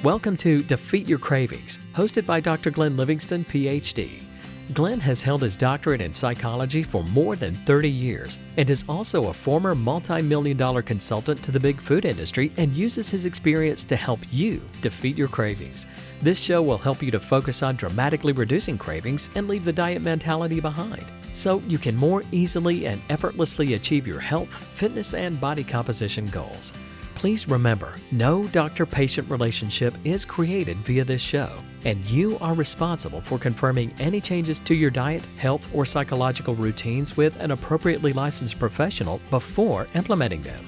Welcome to Defeat Your Cravings, hosted by Dr. Glenn Livingston, PhD. Glenn has held his doctorate in psychology for more than 30 years and is also a former multi-million-dollar consultant to the big food industry and uses his experience to help you defeat your cravings. This show will help you to focus on dramatically reducing cravings and leave the diet mentality behind, so you can more easily and effortlessly achieve your health, fitness, and body composition goals. Please remember, no doctor-patient relationship is created via this show, and you are responsible for confirming any changes to your diet, health, or psychological routines with an appropriately licensed professional before implementing them.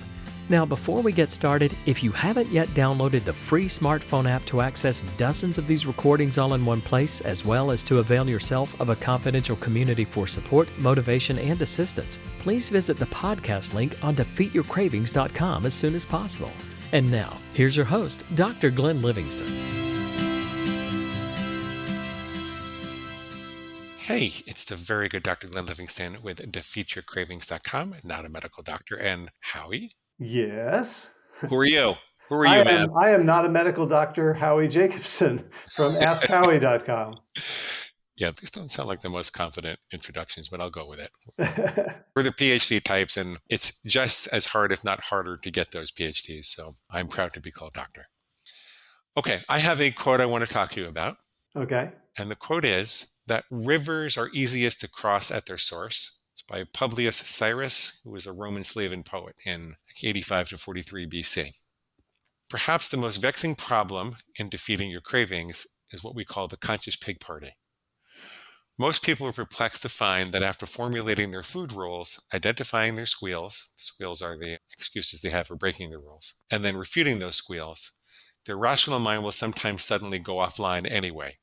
Now, before we get started, if you haven't yet downloaded the free smartphone app to access dozens of these recordings all in one place, as well as to avail yourself of a confidential community for support, motivation, and assistance, please visit the podcast link on defeatyourcravings.com as soon as possible. And now, here's your host, Dr. Glenn Livingston. Hey, it's the very good Dr. Glenn Livingston with defeatyourcravings.com, not a medical doctor. And Howie? Yes. Who are you? Man? I am not a medical doctor, Howie Jacobson from AskHowie.com. Yeah, these don't sound like the most confident introductions, but I'll go with it. We're the PhD types, and it's just as hard, if not harder, to get those PhDs. So I'm proud to be called doctor. Okay, I have a quote I want to talk to you about. Okay. And the quote is that rivers are easiest to cross at their source. It's by Publius Cyrus, who was a Roman slave and poet in 85 to 43 BC. Perhaps the most vexing problem in defeating your cravings is what we call the conscious pig party. Most people are perplexed to find that after formulating their food rules, identifying their squeals are the excuses they have for breaking the rules, and then refuting those squeals, their rational mind will sometimes suddenly go offline anyway.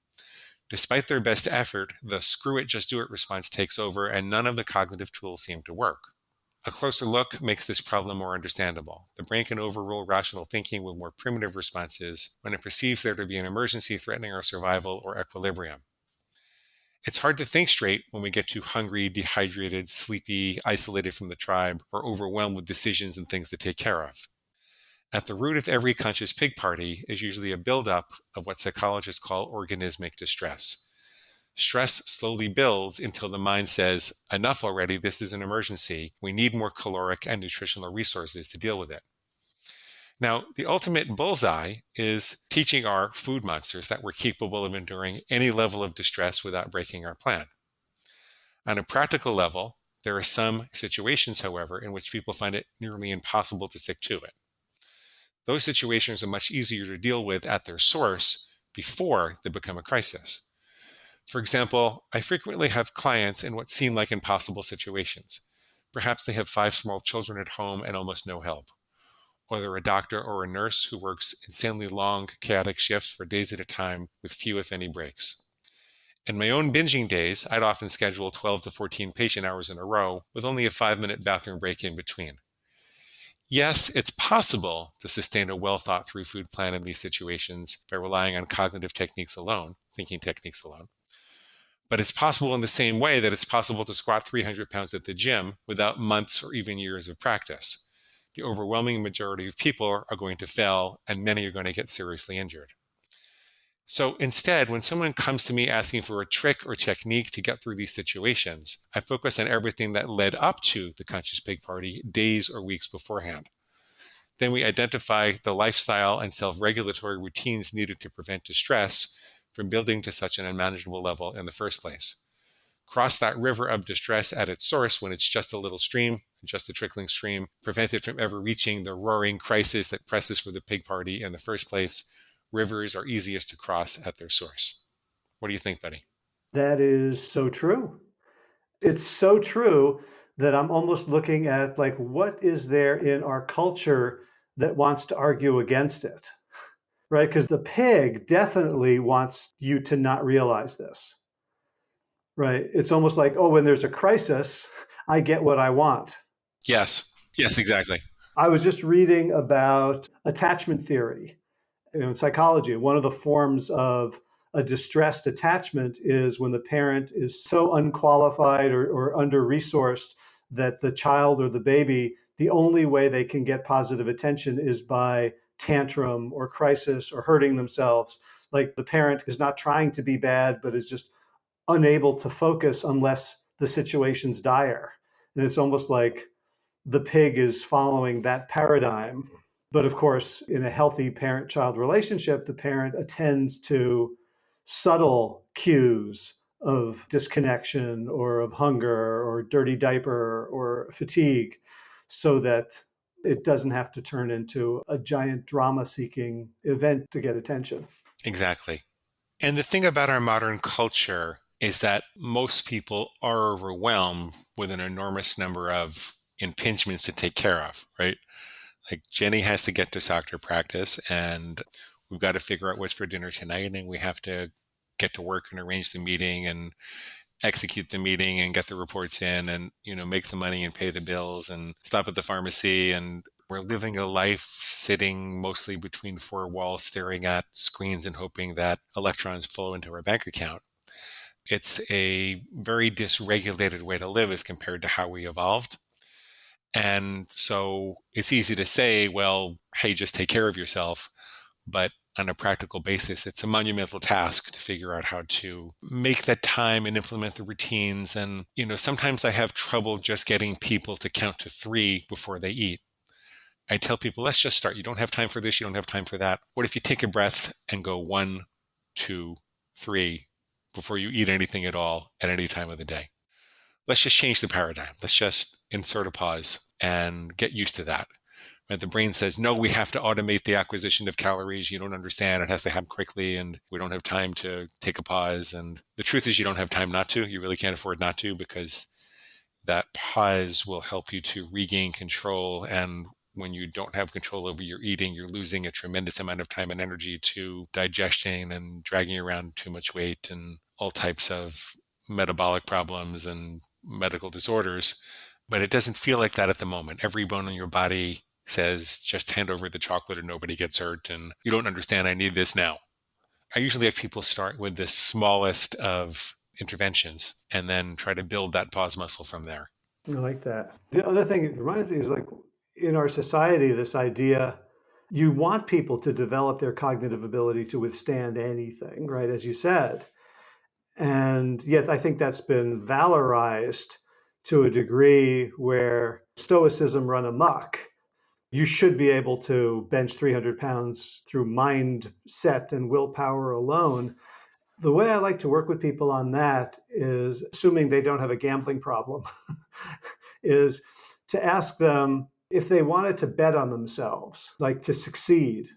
Despite their best effort, the screw it, just do it response takes over and none of the cognitive tools seem to work. A closer look makes this problem more understandable. The brain can overrule rational thinking with more primitive responses when it perceives there to be an emergency threatening our survival or equilibrium. It's hard to think straight when we get too hungry, dehydrated, sleepy, isolated from the tribe, or overwhelmed with decisions and things to take care of. At the root of every conscious pig party is usually a buildup of what psychologists call organismic distress. Stress slowly builds until the mind says, enough already, this is an emergency. We need more caloric and nutritional resources to deal with it. Now, the ultimate bullseye is teaching our food monsters that we're capable of enduring any level of distress without breaking our plan. On a practical level, there are some situations, however, in which people find it nearly impossible to stick to it. Those situations are much easier to deal with at their source before they become a crisis. For example, I frequently have clients in what seem like impossible situations. Perhaps they have 5 small children at home and almost no help. Or they're a doctor or a nurse who works insanely long, chaotic shifts for days at a time with few, if any, breaks. In my own binging days, I'd often schedule 12 to 14 patient hours in a row with only a 5-minute bathroom break in between. Yes, it's possible to sustain a well-thought-through food plan in these situations by relying on cognitive techniques alone, thinking techniques alone. But it's possible in the same way that it's possible to squat 300 pounds at the gym without months or even years of practice. The overwhelming majority of people are going to fail, and many are going to get seriously injured. So instead, when someone comes to me asking for a trick or technique to get through these situations, I focus on everything that led up to the conscious pig party days or weeks beforehand. Then we identify the lifestyle and self-regulatory routines needed to prevent distress from building to such an unmanageable level in the first place. Cross that river of distress at its source when it's just a little stream, just a trickling stream, prevent it from ever reaching the roaring crisis that presses for the pig party in the first place. Rivers are easiest to cross at their source. What do you think, buddy? That is so true. It's so true that I'm almost looking at what is there in our culture that wants to argue against it, right? Because the pig definitely wants you to not realize this, right? It's almost like, oh, when there's a crisis, I get what I want. Yes, exactly. I was just reading about attachment theory. In psychology, one of the forms of a distressed attachment is when the parent is so unqualified or under-resourced that the child or the baby, the only way they can get positive attention is by tantrum or crisis or hurting themselves. Like the parent is not trying to be bad, but is just unable to focus unless the situation's dire. And it's almost like the pig is following that paradigm. But of course, in a healthy parent-child relationship, the parent attends to subtle cues of disconnection or of hunger or dirty diaper or fatigue so that it doesn't have to turn into a giant drama-seeking event to get attention. Exactly. And the thing about our modern culture is that most people are overwhelmed with an enormous number of impingements to take care of, right? Like Jenny has to get to soccer practice, and we've got to figure out what's for dinner tonight, and we have to get to work and arrange the meeting and execute the meeting and get the reports in and, make the money and pay the bills and stop at the pharmacy. And we're living a life sitting mostly between four walls, staring at screens and hoping that electrons flow into our bank account. It's a very dysregulated way to live as compared to how we evolved. And so it's easy to say, well, hey, just take care of yourself. But on a practical basis, it's a monumental task to figure out how to make that time and implement the routines. And, sometimes I have trouble just getting people to count to 3 before they eat. I tell people, let's just start. You don't have time for this. You don't have time for that. What if you take a breath and go 1, 2, 3 before you eat anything at all at any time of the day? Let's just change the paradigm. Let's just insert a pause and get used to that. And the brain says, no, we have to automate the acquisition of calories. You don't understand. It has to happen quickly, and we don't have time to take a pause. And the truth is you don't have time not to. You really can't afford not to, because that pause will help you to regain control. And when you don't have control over your eating, you're losing a tremendous amount of time and energy to digestion and dragging around too much weight and all types of metabolic problems and medical disorders. But it doesn't feel like that at the moment. Every bone in your body says, just hand over the chocolate or nobody gets hurt, and you don't understand, I need this now. I usually have people start with the smallest of interventions and then try to build that pause muscle from there. I like that. The other thing it reminds me is, like, in our society, this idea, you want people to develop their cognitive ability to withstand anything, right? As you said. And yet I think that's been valorized to a degree where stoicism run amok. You should be able to bench 300 pounds through mindset and willpower alone. The way I like to work with people on that is, assuming they don't have a gambling problem, is to ask them, if they wanted to bet on themselves, like to succeed,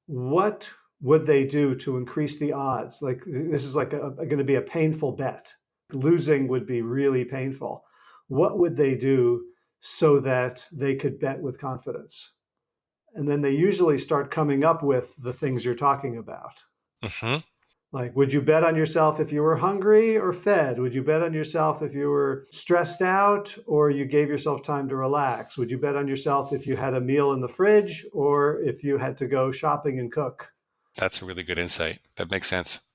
what would they do to increase the odds? Like, this is like going to be a painful bet. Losing would be really painful. What would they do so that they could bet with confidence? And then they usually start coming up with the things you're talking about. Mm-hmm. Like, would you bet on yourself if you were hungry or fed? Would you bet on yourself if you were stressed out or you gave yourself time to relax? Would you bet on yourself if you had a meal in the fridge or if you had to go shopping and cook? That's a really good insight. That makes sense.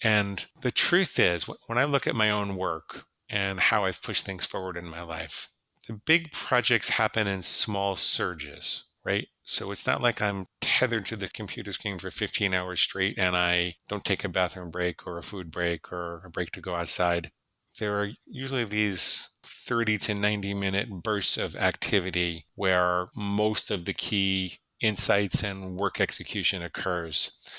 And the truth is, when I look at my own work and how I've pushed things forward in my life, the big projects happen in small surges, right? So it's not like I'm tethered to the computer screen for 15 hours straight and I don't take a bathroom break or a food break or a break to go outside. There are usually these 30 to 90-minute bursts of activity where most of the key insights and work execution occurs.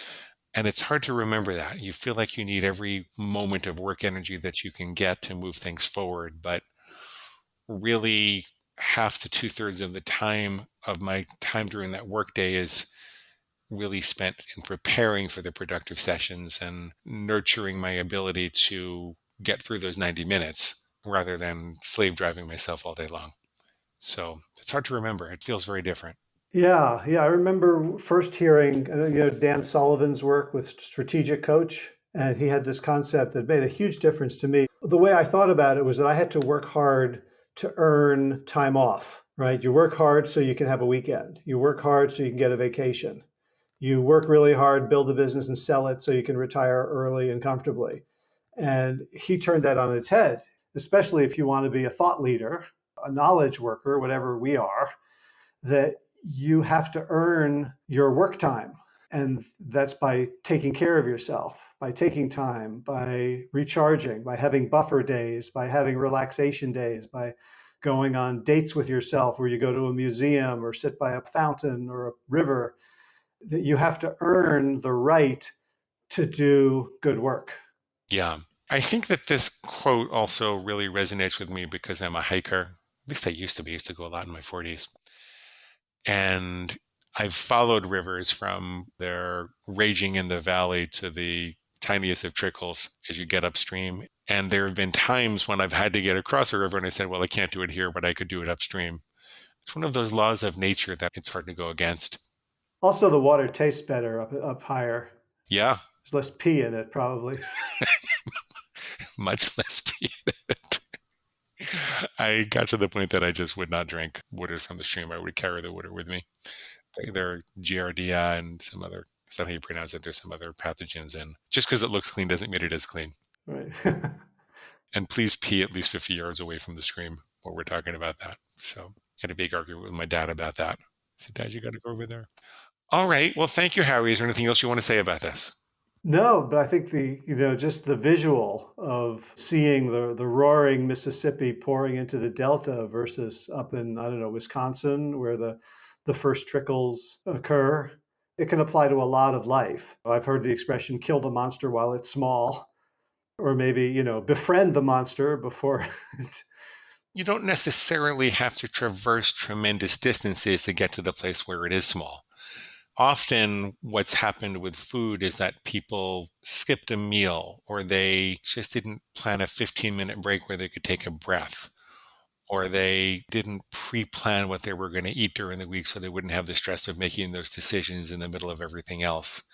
And it's hard to remember that. You feel like you need every moment of work energy that you can get to move things forward. But really, half to 2/3 of the time of my time during that workday is really spent in preparing for the productive sessions and nurturing my ability to get through those 90 minutes rather than slave driving myself all day long. So it's hard to remember. It feels very different. Yeah. I remember first hearing, Dan Sullivan's work with Strategic Coach, and he had this concept that made a huge difference to me. The way I thought about it was that I had to work hard to earn time off, right? You work hard so you can have a weekend. You work hard so you can get a vacation. You work really hard, build a business and sell it so you can retire early and comfortably. And he turned that on its head, especially if you want to be a thought leader, a knowledge worker, whatever we are, that you have to earn your work time. And that's by taking care of yourself, by taking time, by recharging, by having buffer days, by having relaxation days, by going on dates with yourself where you go to a museum or sit by a fountain or a river. That you have to earn the right to do good work. Yeah. I think that this quote also really resonates with me because I'm a hiker. At least I used to be. I used to go a lot in my 40s. And I've followed rivers from their raging in the valley to the tiniest of trickles as you get upstream. And there have been times when I've had to get across a river and I said, well, I can't do it here, but I could do it upstream. It's one of those laws of nature that it's hard to go against. Also, the water tastes better up higher. Yeah. There's less pee in it, probably. Much less pee in it. I got to the point that I just would not drink water from the stream. I would carry the water with me. There are Giardia and some other, is that how you pronounce it? There's some other pathogens in. Just because it looks clean doesn't mean it is clean. Right. And please pee at least 50 yards away from the stream while we're talking about that. So I had a big argument with my dad about that. I said, Dad, you got to go over there. All right. Well, thank you, Howie. Is there anything else you want to say about this? No, but I think just the visual of seeing the roaring Mississippi pouring into the Delta versus up in, I don't know, Wisconsin, where the first trickles occur, it can apply to a lot of life. I've heard the expression, kill the monster while it's small, or maybe, befriend the monster before. You don't necessarily have to traverse tremendous distances to get to the place where it is small. Often what's happened with food is that people skipped a meal, or they just didn't plan a 15-minute break where they could take a breath, or they didn't pre-plan what they were going to eat during the week so they wouldn't have the stress of making those decisions in the middle of everything else.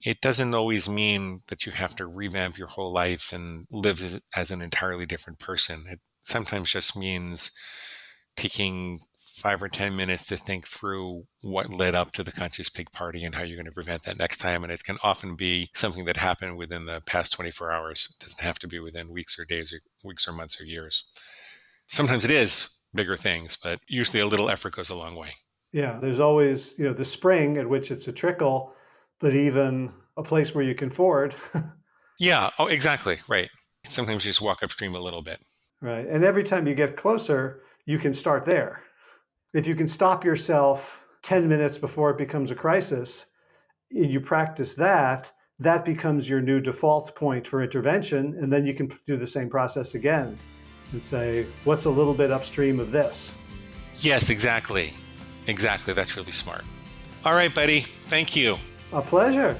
It doesn't always mean that you have to revamp your whole life and live as an entirely different person. It sometimes just means taking 5 or 10 minutes to think through what led up to the Conscious Pig party and how you're going to prevent that next time. And it can often be something that happened within the past 24 hours. It doesn't have to be within weeks or days or weeks or months or years. Sometimes it is bigger things, but usually a little effort goes a long way. Yeah, there's always, the spring at which it's a trickle, but even a place where you can ford. Yeah, oh, exactly, right. Sometimes you just walk upstream a little bit. Right, and every time you get closer, you can start there. If you can stop yourself 10 minutes before it becomes a crisis, you practice that becomes your new default point for intervention, and then you can do the same process again and say, what's a little bit upstream of this? Yes, exactly. Exactly, that's really smart. All right, buddy, thank you. A pleasure.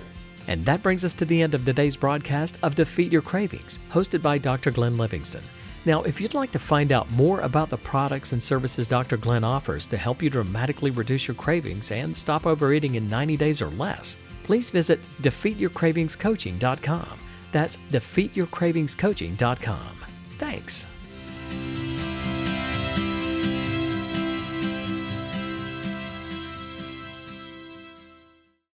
And that brings us to the end of today's broadcast of Defeat Your Cravings, hosted by Dr. Glenn Livingston. Now, if you'd like to find out more about the products and services Dr. Glenn offers to help you dramatically reduce your cravings and stop overeating in 90 days or less, please visit defeatyourcravingscoaching.com. That's defeatyourcravingscoaching.com. Thanks.